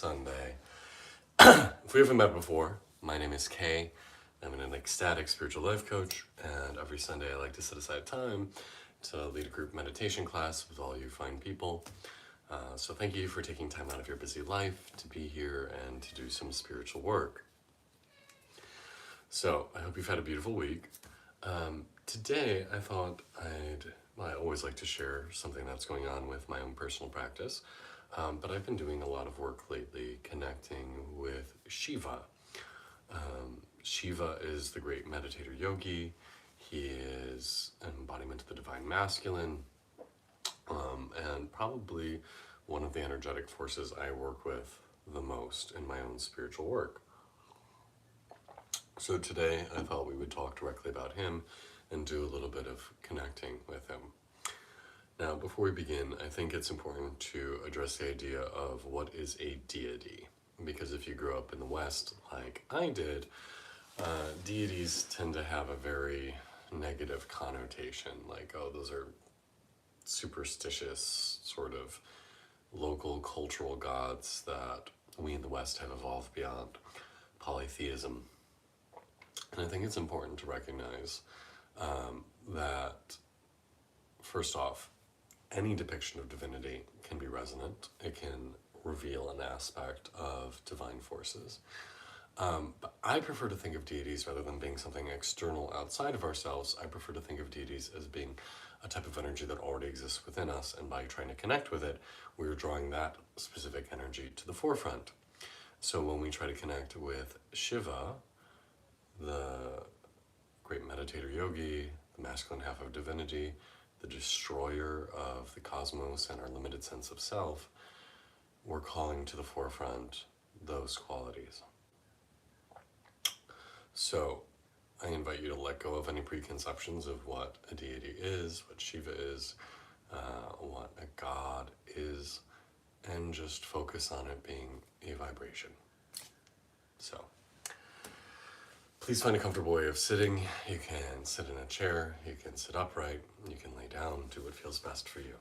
Sunday. If we haven't met before, my name is Kay. I'm an ecstatic spiritual life coach, and every Sunday I like to set aside time to lead a group meditation class with all you fine people. So thank you for taking time out of your busy life to be here and to do some spiritual work. So I hope you've had a beautiful week. Today I thought I always like to share something that's going on with my own personal practice, but I've been doing a lot of work lately connecting with Shiva. Shiva is the great meditator yogi. He is an embodiment of the divine masculine, and probably one of the energetic forces I work with the most in my own spiritual work. So today I thought we would talk directly about him and do a little bit of connecting with him. Now, before we begin, I think it's important to address the idea of what is a deity. Because if you grew up in the West, like I did, deities tend to have a very negative connotation, like, oh, those are superstitious, sort of local cultural gods that we in the West have evolved beyond polytheism. And I think it's important to recognize that, first off, any depiction of divinity can be resonant. It can reveal an aspect of divine forces. But I prefer to think of deities rather than being something external outside of ourselves. I prefer to think of deities as being a type of energy that already exists within us, and by trying to connect with it, we're drawing that specific energy to the forefront. So when we try to connect with Shiva, the great meditator yogi, the masculine half of divinity, the destroyer of the cosmos and our limited sense of self, we're calling to the forefront those qualities. So I invite you to let go of any preconceptions of what a deity is, what Shiva is, what a god is, and just focus on it being a vibration. So please find a comfortable way of sitting. You can sit in a chair, you can sit upright, you can lay down, do what feels best for you.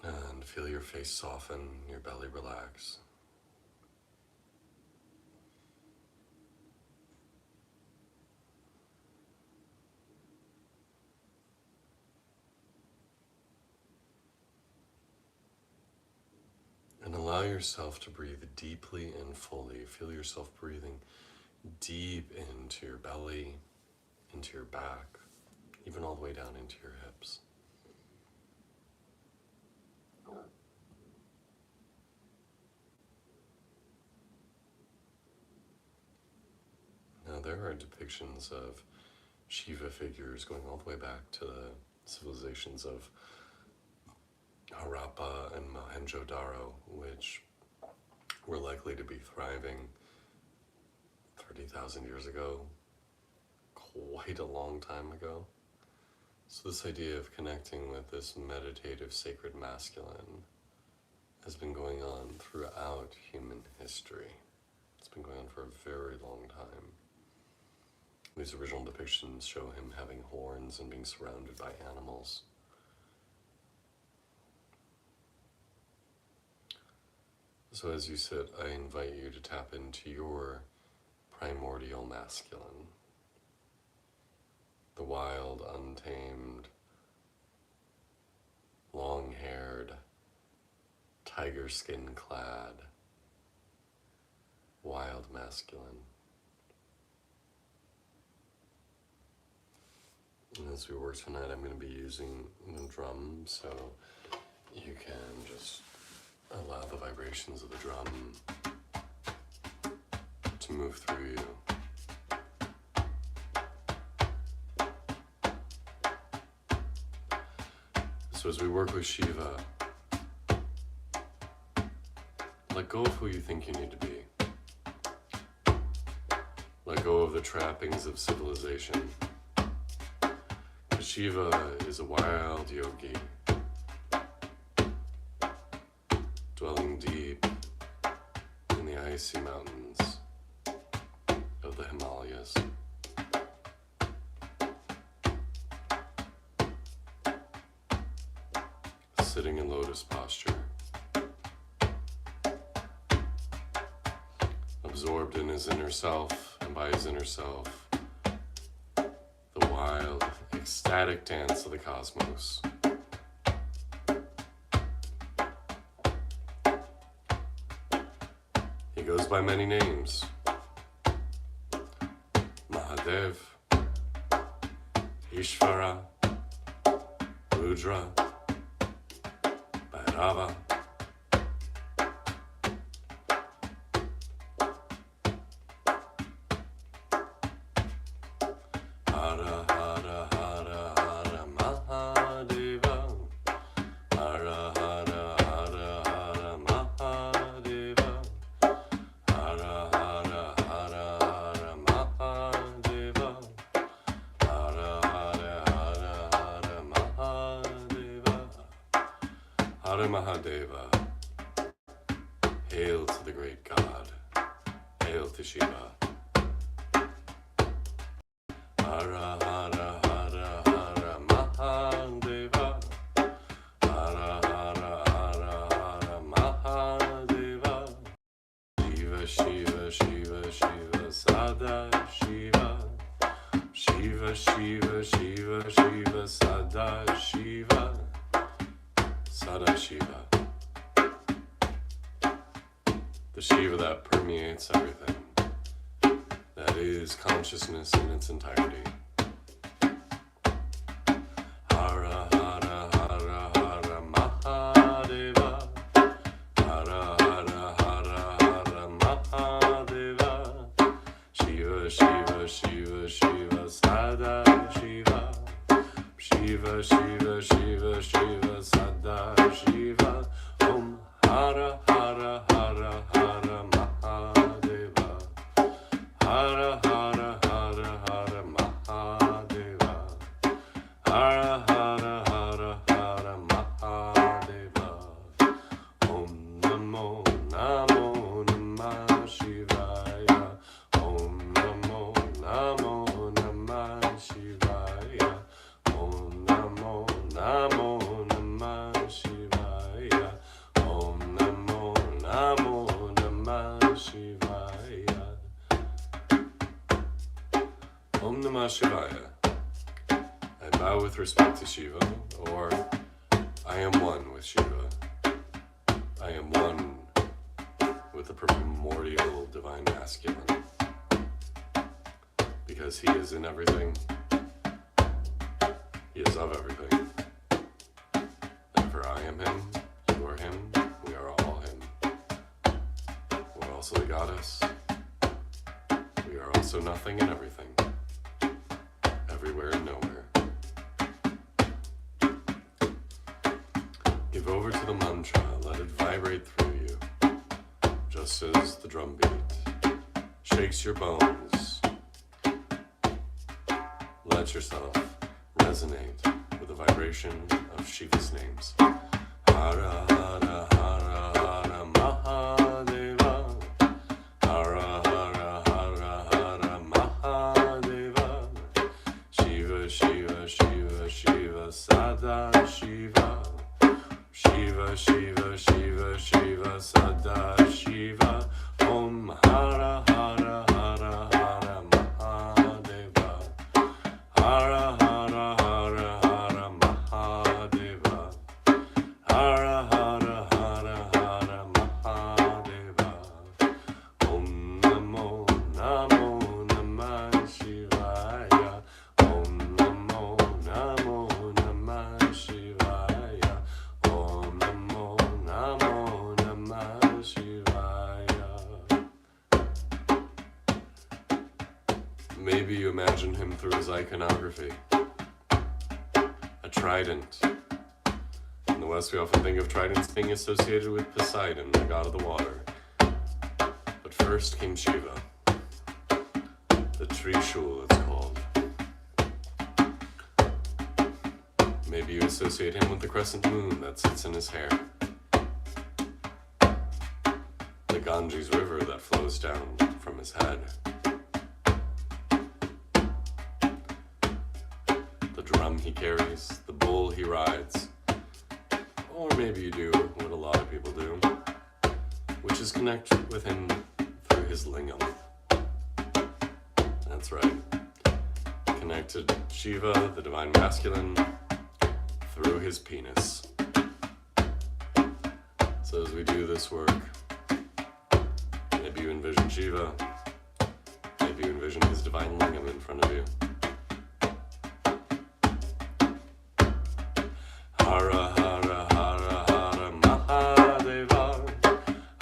And feel your face soften, your belly relax. And allow yourself to breathe deeply and fully. Feel yourself breathing deep into your belly, into your back, even all the way down into your hips. Now there are depictions of Shiva figures going all the way back to the civilizations of Harappa and Mohenjo-Daro, which were likely to be thriving 30,000 years ago, quite a long time ago. So this idea of connecting with this meditative sacred masculine has been going on throughout human history. It's been going on for a very long time. These original depictions show him having horns and being surrounded by animals. So as you sit, I invite you to tap into your primordial masculine, the wild, untamed, long-haired, tiger skin-clad, wild masculine. And as we work tonight, I'm going to be using the drum, so you can just allow the vibrations of the drum to move through you. So as we work with Shiva, let go of who you think you need to be. Let go of the trappings of civilization. Shiva is a wild yogi, dwelling deep in the icy mountains of the Himalayas. sitting in lotus posture, absorbed in his inner self, and by his inner self, the wild, ecstatic dance of the cosmos. He goes by many names: Mahadev, Ishvara, Rudra, Bhairava. Hara Hara Hara Hara Mahadeva. Hara Hara Hara Hara Mahadeva. Hara Hara Hara Hara Mahadeva. Hara Hara Hara Hara Mahadeva. Hara Mahadeva. Hail to the great God. Hail to Shiva. Hara Hara Hara Hara Mahadeva. Hara Hara Hara Hara Mahadeva. Shiva Shiva Shiva Shiva Sada Shiva. Shiva Shiva Shiva Shiva Sada Shiva. Sada Shiva. The Shiva that permeates everything, that is consciousness in its entirety. Hara Hara Hara Hara Mahadeva. Hara Hara Hara Hara Mahadeva. Shiva Shiva Shiva Shiva Sada Shiva. Shiva Shiva Shiva Shiva Sada Shiva. Om Hara Hara Hara Hara Mahadeva. Hara Hara Hara Hara Mahadeva. Hara Hara Hara Hara Mahadeva. Om Namo Namo Namah Shivaya. Om Namo Namo Namah Shivaya. Om Namo Namo Namah Shivaya. Om Namo Namo Namah Shivaya. Om Namah Shivaya. I bow with respect to Shiva, or I am one with Shiva. I am one with the primordial divine masculine. Because he is in everything, he is of everything. Therefore I am him, you are him, we are all him. We're also the goddess. We are also nothing and everything. Everywhere and nowhere. Give over to the mantra, let it vibrate through you, just as the drum beat shakes your bones. Let yourself resonate with the vibration of Shiva's names. Hara Hara Hara Hara Mahadeva. Hara Hara Hara Hara Mahadeva. Shiva Shiva Shiva Shiva Sada Shiva. Shiva Shiva Shiva Shiva Sada Shiva. Om Hara Hara Hara Hara Mahadeva. Hara Hara Hara Hara Mahadeva. Hara Hara Hara Hara Mahadeva. Om Namo Namo Namah Shivaya. Om Namo Namo Namah Shivaya. Om Namo Namo Namah Shivaya. Maybe you imagine him through his iconography. A trident. In the West, we often think of tridents being associated with Poseidon, the god of the water. But first came Shiva. The Trishul, it's called. Maybe you associate him with the crescent moon that sits in his hair. The Ganges River that flows down from his head. The drum he carries, the bull he rides. Or maybe you do what a lot of people do, which is connect with him through his lingam. That's right. Connect to Shiva, the divine masculine, through his penis. So as we do this work, maybe you envision Shiva, maybe you envision his divine lingam in front of you. Hara Hara Hara Hara Mahadeva,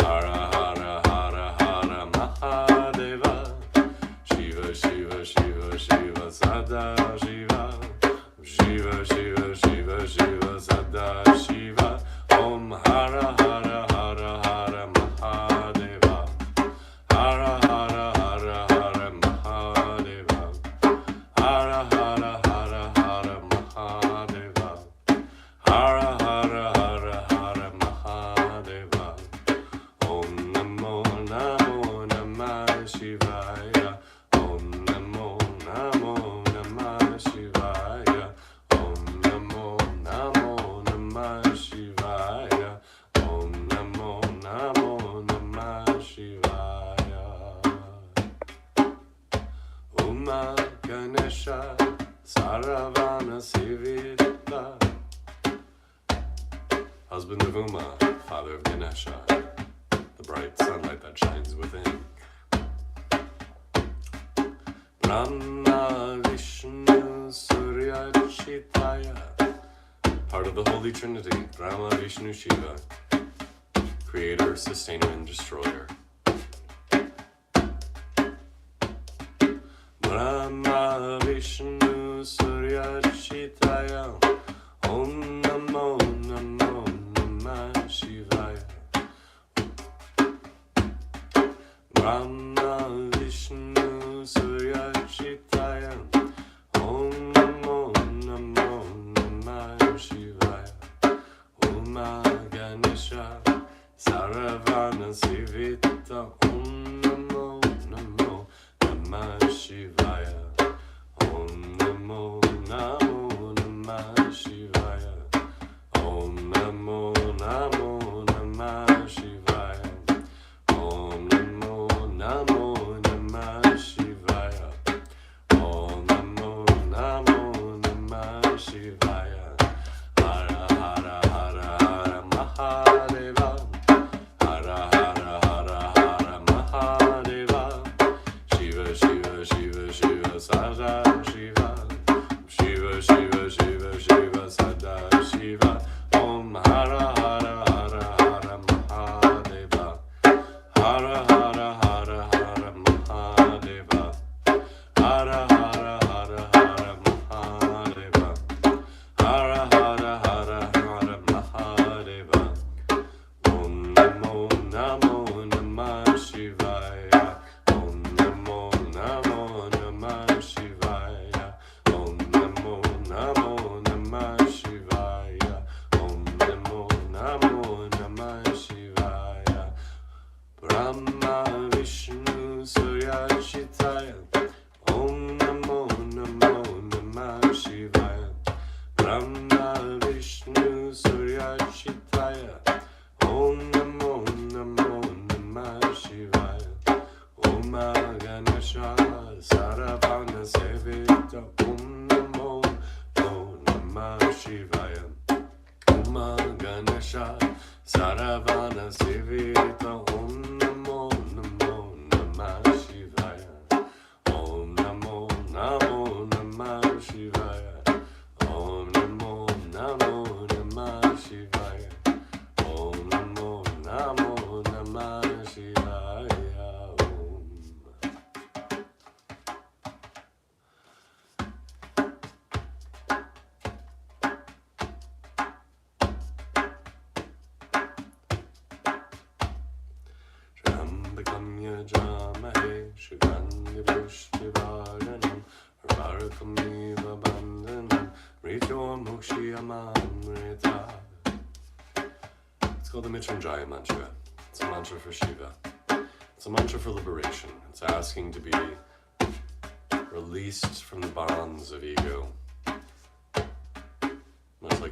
Hara Hara Hara Hara Mahadeva, Shiva Shiva Shiva Shiva Sada Shiva, Shiva Shiva Shiva Shiva Sada Shiva, Om Hara Hara Hara Hara Mahadeva, Hara Hara Hara Hara Mahadeva, Hara Hara Hara Hara Mahadeva, Hara Hara Hara Hara Mahadeva, Om Namo Namo Namah Shivaya, Om Namo Namo Namah Shivaya, Om Namo Namo Namah Shivaya, Om Namo Namo Namah Shivaya. Uma Ganesha Saravana Sivita, husband of Uma, father of Ganesha, the bright sunlight that shines within. Brahma Vishnu Surya Chitaya, part of the Holy Trinity, Brahma Vishnu Shiva, creator, sustainer, and destroyer. Brahma Vishnu Surya Chitaya, Om Namo Namo Namah Shivaya. Brahma Vishnu Surya Chitaya, Om Namo Namo Namah Shivaya. Uma Ganesha Saravana Sivita, Om Namo Namo Namah Shivaya. Om Namo Namo Namah Shivaya. Om Namo Namo Namah Shivaya. Om Namo Namo Namah Shivaya. Om Namo Namo Namah Shivaya. Hara Hara Hara Hara Mahadeva, Hara Hara Hara Hara Mahadeva, Shiva Shiva Shiva Shiva Sada Shiva, Shiva Shiva Shiva Shiva Sada Shiva, Om Hara Hara Hara Hara Mahadeva, Hara Hara Hara Hara Mahadeva, Hara Hara Hara Hara Mahadeva, Hara Hara Hara Hara Mahadeva, Om Namo Namo Namah Shivaya, Om Namo Namo Namah Shivaya, Om Namo Namo Namah Shivaya, Om Namo Namo Namah Shivaya. Brahma Vishnu Surya Chitaya, Om Namo Namo Namah Shivaya. Brahma Vishnu Surya Chitaya, Om Namo Namo Namah Shivaya. Uma Ganesha Saravana Sevita, Om Namo Namah Shivaya. Uma Ganesha Saravana Sevita, Om Namo Namah Shivaya. Om Namo Namo Namah Shivaya. Om Namo Namo Namah Shivaya. Om Namo Namo Namah Shivaya. Om. Shambhakam Yajamahe Shivanya Pushtivaranam Varkamiva Bandhanam Rito Mukshiyamamrita. It's called the Mrityunjaya mantra. It's a mantra for Shiva. It's a mantra for liberation. It's asking to be released from the bonds of ego. Much like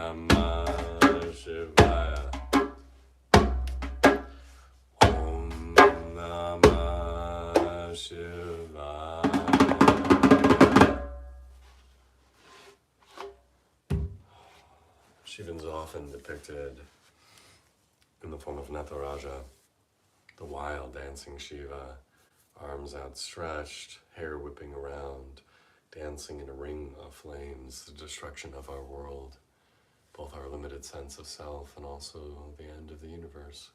Namah Shivaya. Om Namah Shivaya. Shiva is often depicted in the form of Nataraja, the wild dancing Shiva, arms outstretched, hair whipping around, dancing in a ring of flames, the destruction of our world, both our limited sense of self and also the end of the universe.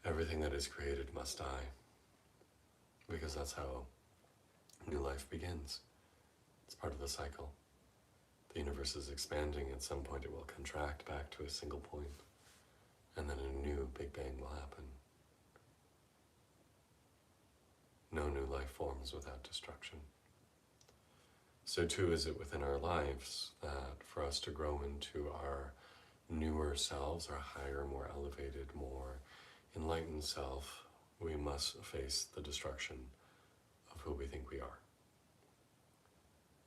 Everything that is created must die, because that's how new life begins. It's part of the cycle. The universe is expanding. At some point it will contract back to a single point, and then a new Big Bang will happen. No new life forms without destruction. So too is it within our lives that for us to grow into our newer selves, our higher, more elevated, more enlightened self, we must face the destruction of who we think we are.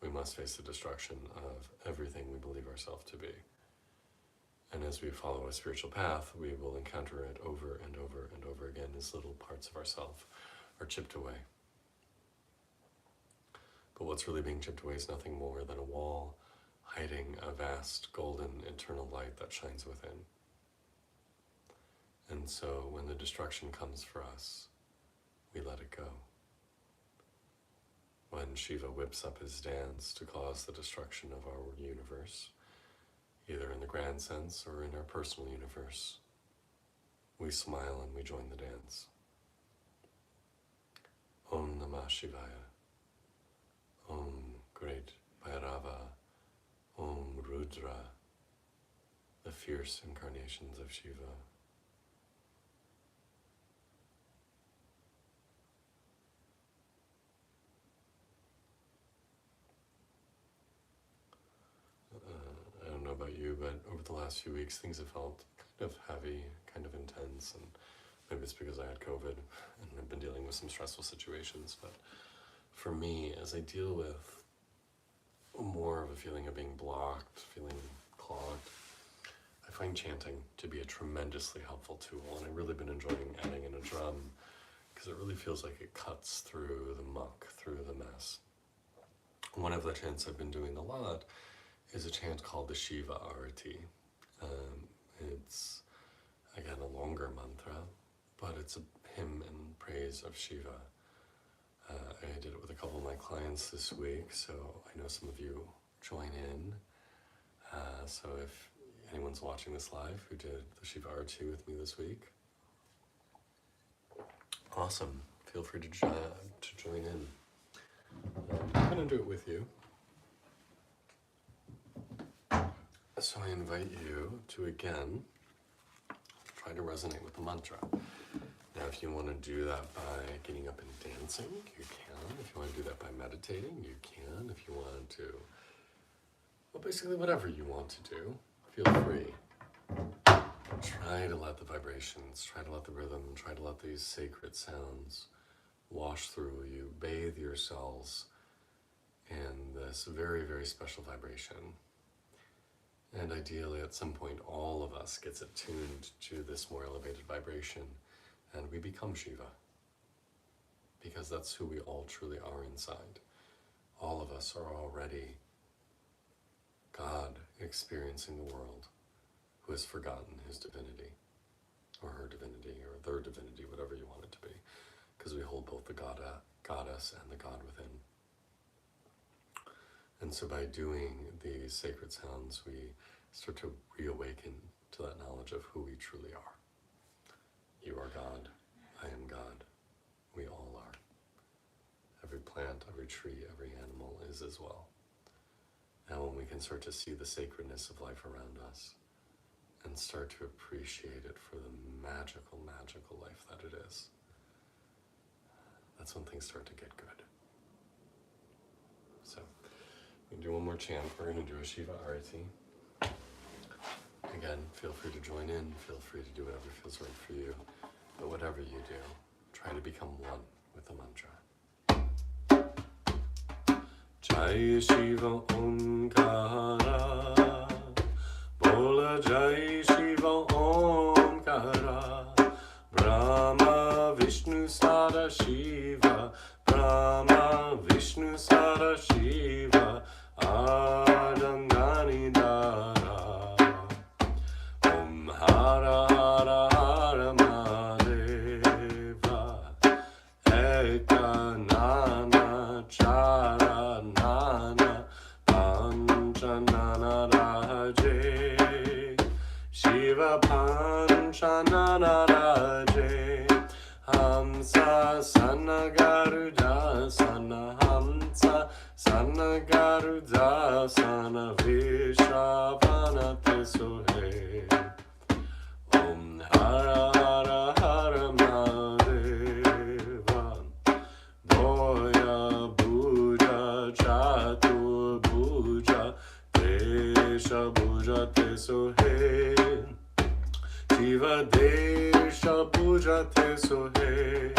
We must face the destruction of everything we believe ourselves to be. And as we follow a spiritual path, we will encounter it over and over and over again as little parts of ourselves are chipped away. But what's really being chipped away is nothing more than a wall hiding a vast golden eternal light that shines within. And so when the destruction comes for us, we let it go. When Shiva whips up his dance to cause the destruction of our universe, either in the grand sense or in our personal universe, we smile and we join the dance. Om Namah Shivaya. Om Great Bhairava. Om Rudra, the fierce incarnations of Shiva. I don't know about you, but over the last few weeks things have felt kind of heavy, kind of intense, and maybe it's because I had COVID and I've been dealing with some stressful situations. But for me, as I deal with more of a feeling of being blocked, feeling clogged, I find chanting to be a tremendously helpful tool, and I've really been enjoying adding in a drum because it really feels like it cuts through the muck, through the mess. One of the chants I've been doing a lot is a chant called the Shiva Arati. It's, again, a longer mantra, but it's a hymn in praise of Shiva. I did it with a couple of my clients this week, so I know some of you join in. So if anyone's watching this live who did the Shiva Arati with me this week, awesome. Feel free to join in. I'm going to do it with you. So I invite you to, again, try to resonate with the mantra. Now, if you want to do that by getting up and dancing, you can. If you want to do that by meditating, you can. If you want to, well, basically whatever you want to do, feel free. Try to let the vibrations, try to let the rhythm, try to let these sacred sounds wash through you, bathe your cells in this very, very special vibration. And ideally, at some point, all of us gets attuned to this more elevated vibration, and we become Shiva, because that's who we all truly are inside. All of us are already God experiencing the world, who has forgotten his divinity, or her divinity, or their divinity, whatever you want it to be, because we hold both the goddess and the God within. And so by doing these sacred sounds, we start to reawaken to that knowledge of who we truly are. You are God, I am God, we all are. Every plant, every tree, every animal is as well. And when we can start to see the sacredness of life around us and start to appreciate it for the magical, magical life that it is, that's when things start to get good. So, we can do one more chant. We're going to do a Shiva Arati. Again, feel free to join in, feel free to do whatever feels right for you. But whatever you do, try to become one with the mantra. Jai Shiva Omkara, Shravana te sohe. Om Hara Hara Hara Mahadeva. Boya Bhuja Chatur Bhuja Desha Bhuja te sohe. Shiva Desha Bhuja te sohe.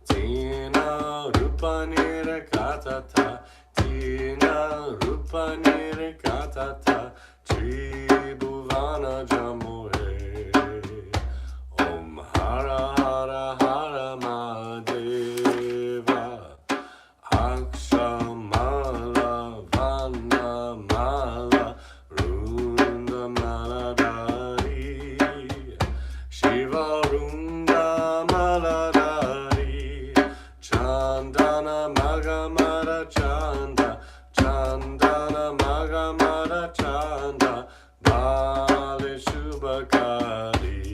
Tina Rupa Nirakatata. Tina Rupa Nirakatata. Tribhuvana Jamohe. Om Hara Hara Hara Mahadeva. Akshamala Vana Mala Runda Maladari. Shiva Runda Maladari. Chandana Magamara Chanda. Chandana Magamara Chanda. Bale Shubhakari.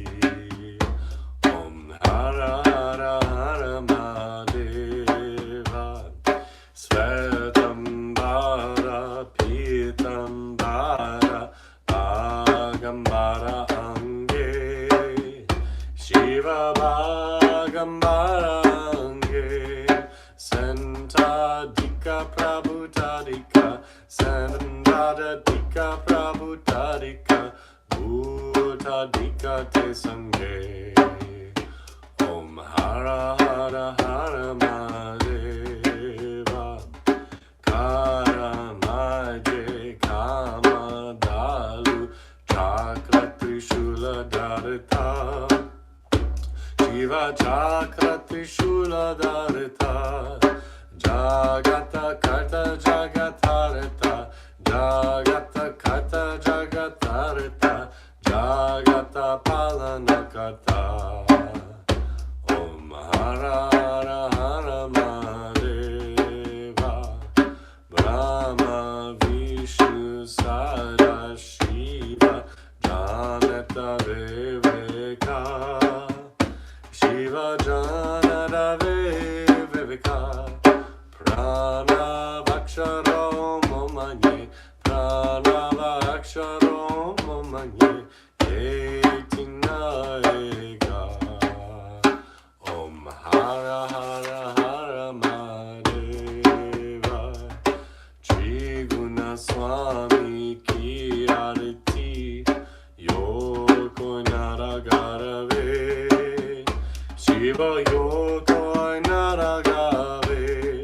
Om Hara Hara Hara Mahadeva. Svetambara Pitambara Bhagambara Ange. Shiva Bhagambara Ange. Santadika Prabhutadika. Santadika Prabhutadika. Bhutadika te sange. Om Hara Hara Hara Mahadeva. Karamaje Kamadalu Chakra Trishula Dharita. Shiva Chakra Trishula Dharita. Jagata Karta Jagatarita. Jagata Karta Jagatarita. Jagata Palana Karta. Om Hara Hara Hara Mahadeva. Brahma Vishnu Sada Shiva Janata Viveka. Shiva Janata Viveka. Pranavaksharo Momanye. Pranavaksharo Momanye. Etina Ega. Om Hara Hara Hara Mahadeva. Triguna Swami Ki Arati. Yoko Naragarave. Shiva Yoko Naragave.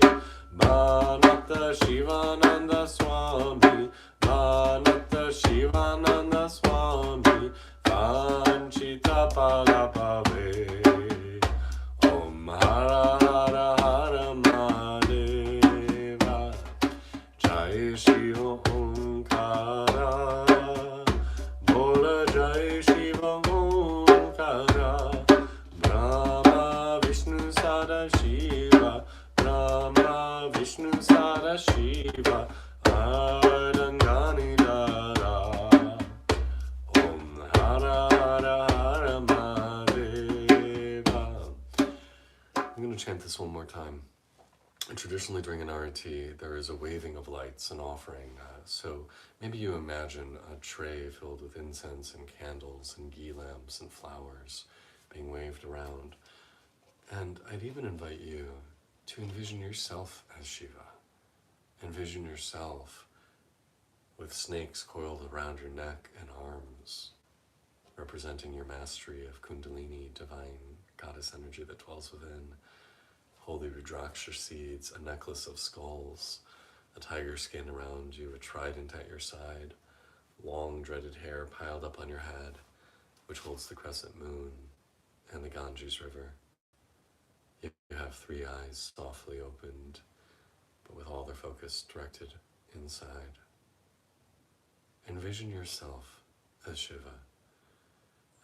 Bhanata Shivananda Swami. Bhanata Shivananda Swami. Vanchita Palapave. Om Hara Hara Hara Mahadeva. Jai Shiva Omkara. Bola Jai Shiva Omkara. Brahma Vishnu Sada Shiva. Brahma Vishnu Sada Shiva. Ardangani Dara. Om Hara Hara Hara Mahadeva. I'm going to chant this one more time. Traditionally during an arati, there is a waving of lights and offering. So maybe you imagine a tray filled with incense and candles and ghee lamps and flowers being waved around. And I'd even invite you to envision yourself as Shiva. Envision yourself with snakes coiled around your neck and arms, representing your mastery of Kundalini, divine goddess energy that dwells within, holy Rudraksha seeds, a necklace of skulls, a tiger skin around you, a trident at your side, long dreaded hair piled up on your head, which holds the crescent moon and the Ganges River. You have three eyes softly opened, but with all their focus directed inside. Envision yourself as Shiva.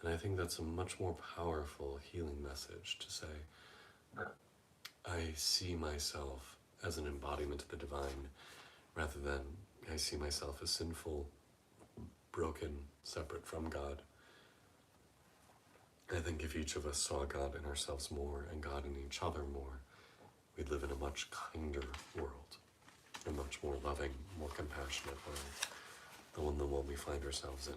And I think that's a much more powerful healing message to say, I see myself as an embodiment of the divine, rather than I see myself as sinful, broken, separate from God. I think if each of us saw God in ourselves more and God in each other more, we'd live in a much kinder world, a much more loving, more compassionate world. the one we find ourselves in.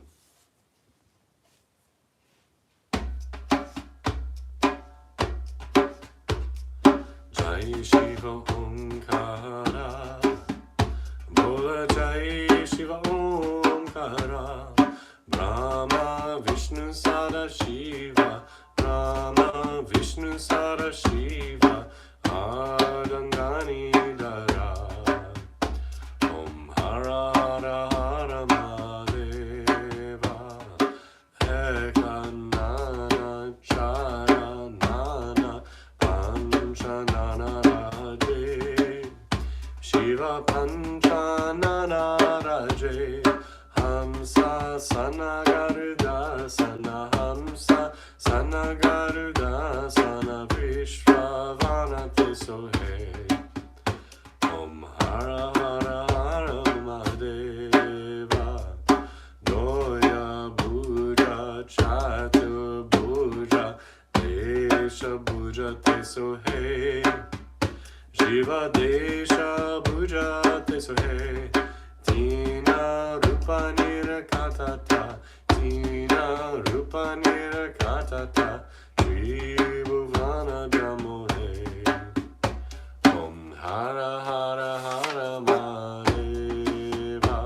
Jai Shiva Omkara, Bola Jai Shiva Omkara, Brahma Vishnu Sada Shiva, Brahma Vishnu Sada Shiva, Ardangani Dara, Om Hara Hara Hara Mahadeva, Ekanana Chara Nana Panchanana Raje, Shiva Panchanana Raje, Hamsa Sanagaruda Sana, Hamsa Sanagaruda Sana, Vishravana Tesohe, Om Hara Hara Hara Mahadeva, Doya Buddha Chatur Buddha, Desha Buddha Tesohe, Shiva Desha Buddha Tesohe, Tina Rupa Nirakatata, Tina Rupa Nirakatata, Shri Bhuvana Jamohe, Om Hara Hara Hara Mahadeva,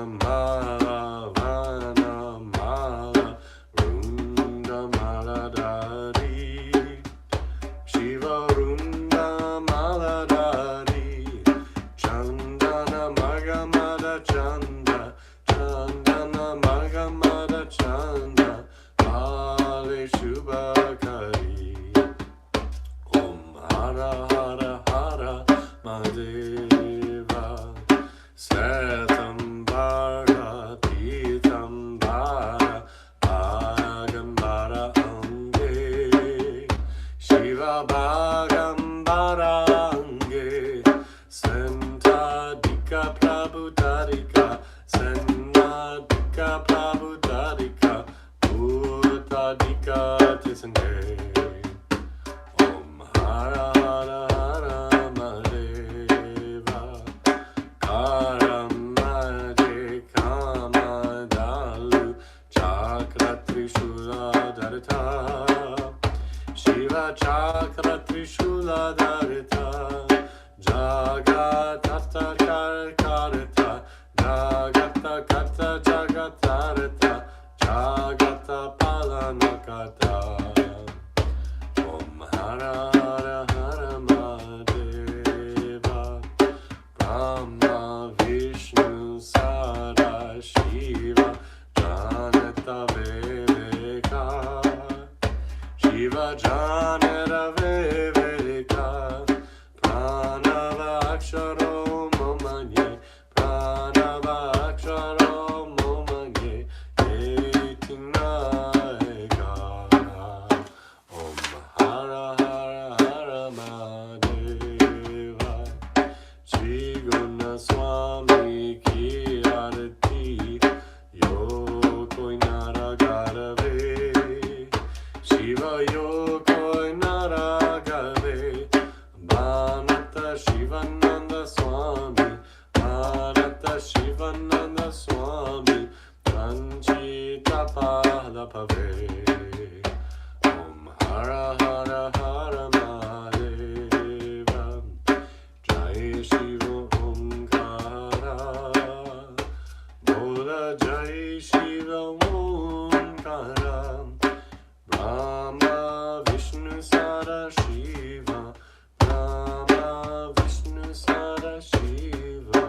Akshamala Vana Mala, Runda Mala Dari, Shiva Runda Mala Dari, Chandana Magamada Chanda, Chandana Magamada Chanda, Pale Shubhakari, Om Hara Hara Hara Mahadeva, Satam Bhara Pitam Bhara Bhagambara Ange, Shiva Bhagambara Ange, Sentadika Prabhutarika, Sentadika Prabhutarika, Bhutadika Tisane, Om Hara Hara Hara Mahadeva, Karamaje Kamadalu, Chakra Trishula Dharita, Shiva Chakra Trishula Dharita, Jagatata Karita, Jagata Kata Jagatarita, Jagata Palanakata, Om Hara Hara Hara Mahadeva, Brahma Vishnu Sada Shiva, Janata Viveka, Shiva Janata Viveka, Pranava Aksharo Momanye, Pranava Aksharo Momanye, Etinayeka, Om Hara Hara Hara Mahadeva, Sri Guna Swami Ki Arati, Yoko Nara Garave, Shiva Yoko Nara Garave, Bhanata Shivananda Swami, Bhanata Shivananda Swami, Ranchita Palapave, Om Hara Hara Hara Mahadeva, Jai Shiva Omkara, Bola Jai Shiva Omkara, Brahma Vishnu Sada Shiva, Brahma Vishnu Sada Shiva,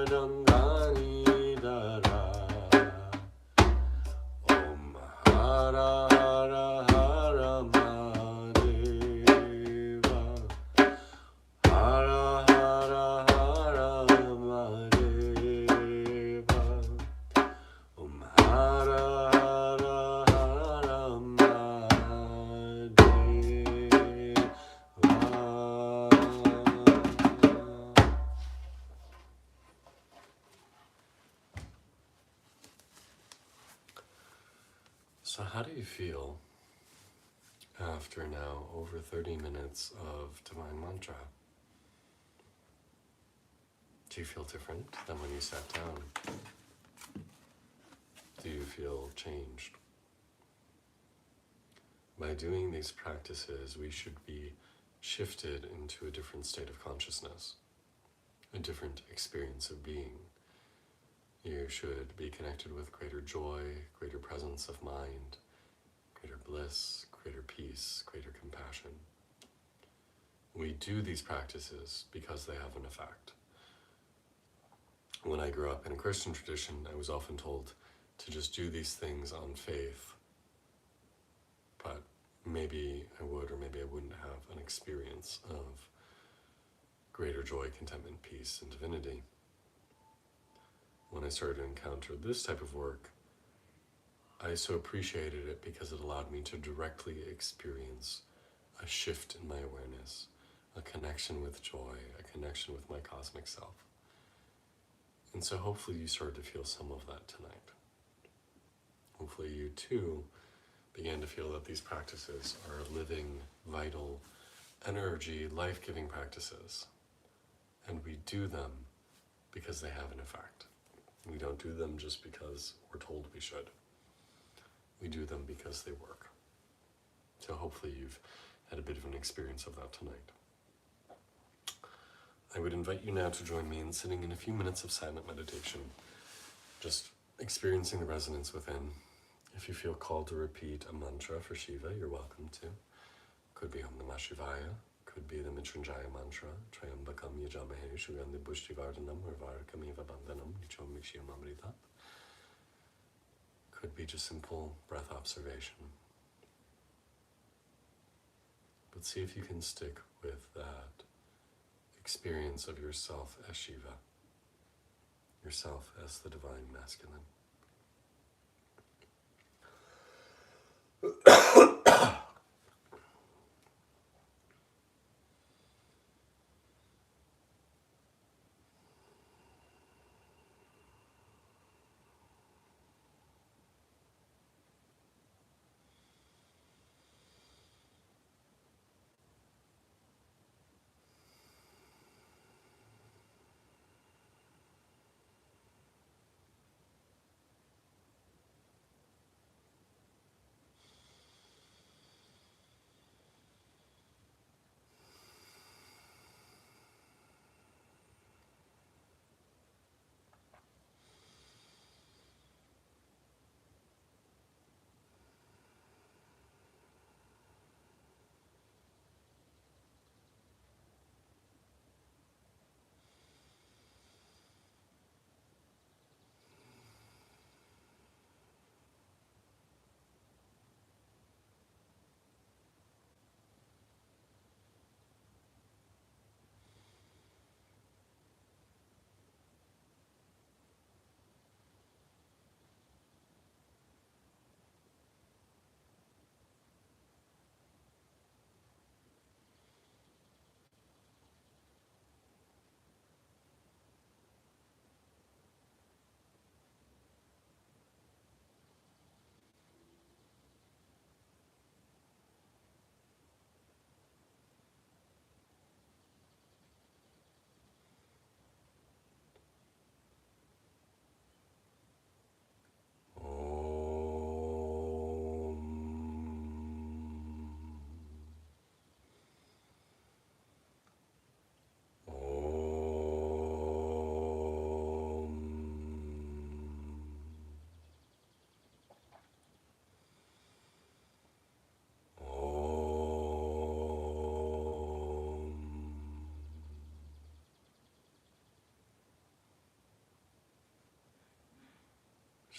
Adangani Dara, Om Hara Hara Hara Mahadeva, Hara Hara Hara Mahadeva, Om Hara Hara Hara Mahadeva. So how do you feel after now over 30 minutes of Divine Mantra? Do you feel different than when you sat down? Do you feel changed? By doing these practices, we should be shifted into a different state of consciousness, a different experience of being. You should be connected with greater joy, greater presence of mind, greater bliss, greater peace, greater compassion. We do these practices because they have an effect. When I grew up in a Christian tradition, I was often told to just do these things on faith, but maybe I would or maybe I wouldn't have an experience of greater joy, contentment, peace, and divinity. When I started to encounter this type of work, I so appreciated it because it allowed me to directly experience a shift in my awareness, a connection with joy, a connection with my cosmic self. And so hopefully you started to feel some of that tonight. Hopefully you too began to feel that these practices are living, vital, energy, life-giving practices. And we do them because they have an effect. We don't do them just because we're told we should. We do them because they work. So hopefully you've had a bit of an experience of that tonight. I would invite you now to join me in sitting in a few minutes of silent meditation, just experiencing the resonance within. If you feel called to repeat a mantra for Shiva, you're welcome to. Could be Om Namah Shivaya, could be the Mrityunjaya mantra, Trayambakam Yajamahe Shugandhi Pushtivardhanam Varvarakamiva Bandhanam Nichom Mikshiyam Amrita. Could be just simple breath observation. But see if you can stick with that experience of yourself as Shiva, yourself as the divine masculine.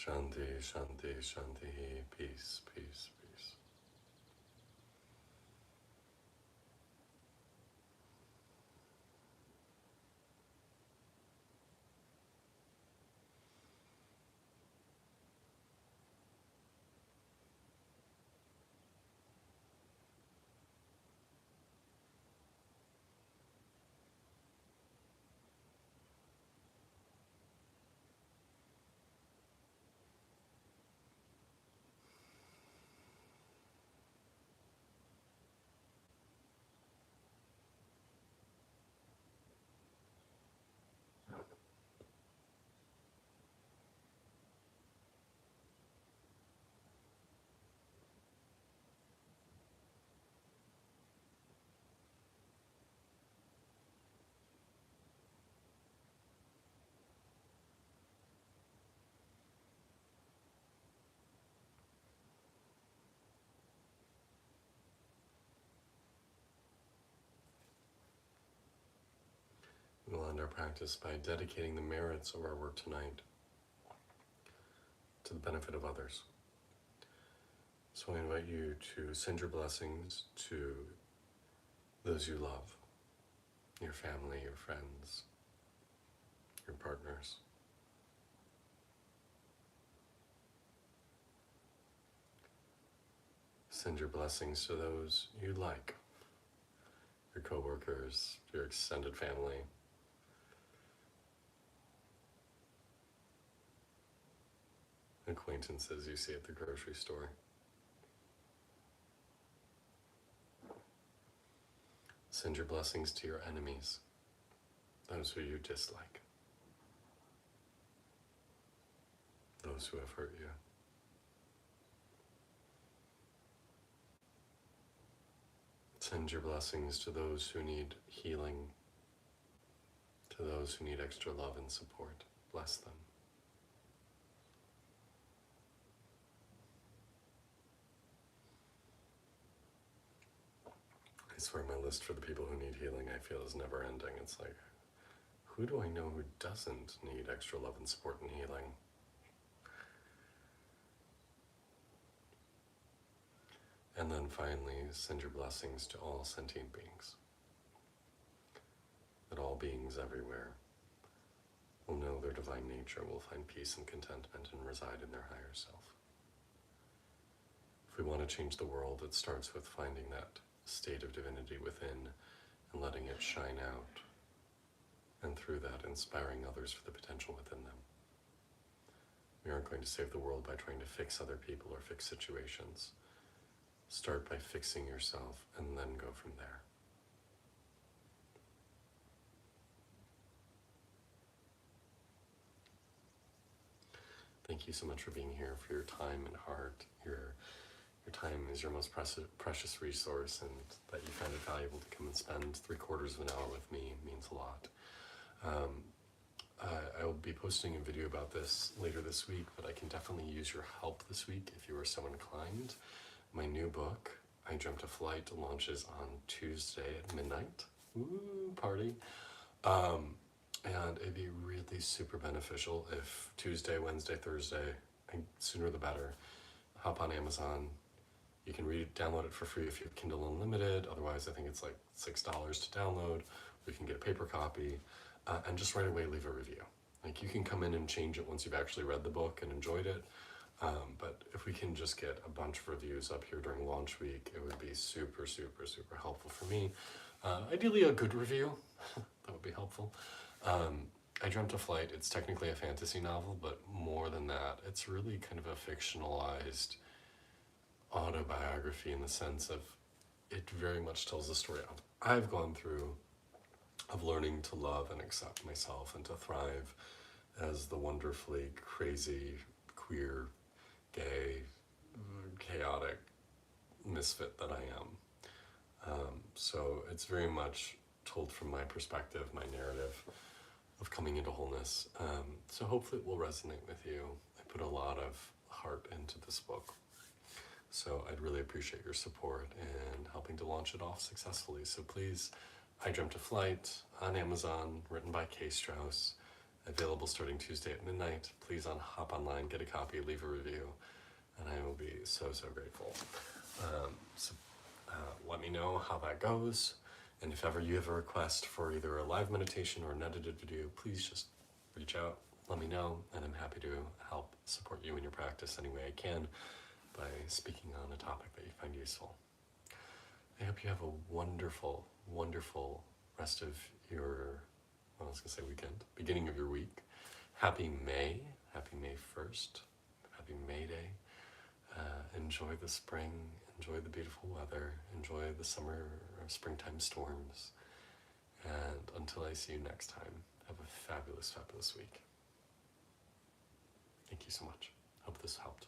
Shanti, Shanti, Shanti, peace, peace, peace. end our practice by dedicating the merits of our work tonight to the benefit of others. So I invite you to send your blessings to those you love, your family, your friends, your partners. Send your blessings to those you like, your coworkers, your extended family. Acquaintances you see at the grocery store. Send your blessings to your enemies, those who you dislike, those who have hurt you. Send your blessings to those who need healing, to those who need extra love and support. Bless them. I swear my list for the people who need healing, I feel, is never ending. It's like, who do I know who doesn't need extra love and support and healing? And then finally, send your blessings to all sentient beings. That all beings everywhere will know their divine nature, will find peace and contentment and reside in their higher self. If we want to change the world, it starts with finding that state of divinity within and letting it shine out, and through that inspiring others for the potential within them. We aren't going to save the world by trying to fix other people or fix situations. Start by fixing yourself and then go from there. Thank you so much for being here, for your time and heart. Your time is your most precious resource, and that you find it valuable to come and spend 3/4 of an hour with me means a lot. I will be posting a video about this later this week, but I can definitely use your help this week if you are so inclined. My new book, I Dreamt a Flight, launches on Tuesday at midnight. Woo, party. And it'd be really super beneficial if Tuesday, Wednesday, Thursday, and sooner the better, hop on Amazon. You can download it for free if you have Kindle Unlimited. Otherwise, I think it's like $6 to download. We can get a paper copy, and just right away leave a review. Like, you can come in and change it once you've actually read the book and enjoyed it. But if we can just get a bunch of reviews up here during launch week, it would be super, super, super helpful for me. Ideally a good review, that would be helpful. I Dreamt a Flight, it's technically a fantasy novel, but more than that, it's really kind of a fictionalized autobiography in the sense of it very much tells the story I've gone through of learning to love and accept myself and to thrive as the wonderfully crazy, queer, gay, chaotic misfit that I am. So it's very much told from my perspective, my narrative of coming into wholeness. So hopefully it will resonate with you. I put a lot of heart into this book. So I'd really appreciate your support in helping to launch it off successfully. So please, I Dreamt a Flight on Amazon, written by K. Strauss, available starting Tuesday at midnight. Please hop online, get a copy, leave a review, and I will be so, so grateful. Let me know how that goes. And if ever you have a request for either a live meditation or an edited video, please just reach out, let me know, and I'm happy to help support you in your practice any way I can by speaking on a topic that you find useful. I hope you have a wonderful, wonderful rest of your, well, I was going to say weekend, beginning of your week. Happy May 1st, happy May Day. Enjoy the spring, enjoy the beautiful weather, enjoy the summer or springtime storms. And until I see you next time, have a fabulous, fabulous week. Thank you so much. Hope this helped.